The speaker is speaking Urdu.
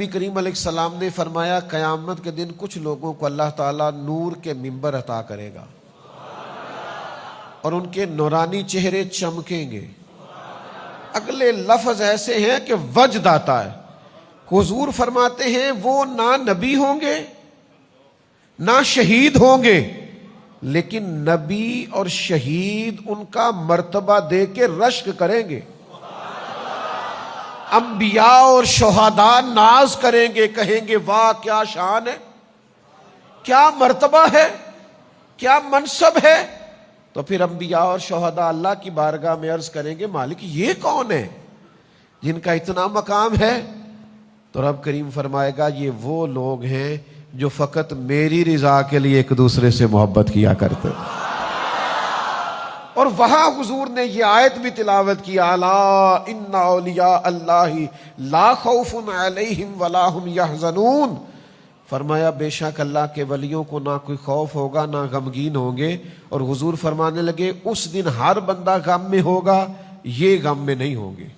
نبی کریم علیہ السلام نے فرمایا قیامت کے دن کچھ لوگوں کو اللہ تعالیٰ نور کے منبر عطا کرے گا اور ان کے نورانی چہرے چمکیں گے. اگلے لفظ ایسے ہیں کہ وجد آتا ہے. حضور فرماتے ہیں وہ نہ نبی ہوں گے نہ شہید ہوں گے، لیکن نبی اور شہید ان کا مرتبہ دے کے رشک کریں گے. انبیاء اور شہداء ناز کریں گے، کہیں گے واہ کیا شان ہے، کیا مرتبہ ہے، کیا منصب ہے. تو پھر انبیاء اور شہداء اللہ کی بارگاہ میں عرض کریں گے مالک یہ کون ہے جن کا اتنا مقام ہے؟ تو رب کریم فرمائے گا یہ وہ لوگ ہیں جو فقط میری رضا کے لیے ایک دوسرے سے محبت کیا کرتے. اور وہاں حضور نے یہ آیت بھی تلاوت کی، الا ان اولیاء اللہ لا خوف علیہم ولا هم یحزنون. فرمایا بے شک اللہ کے ولیوں کو نہ کوئی خوف ہوگا نہ غمگین ہوں گے. اور حضور فرمانے لگے اس دن ہر بندہ غم میں ہوگا، یہ غم میں نہیں ہوں گے.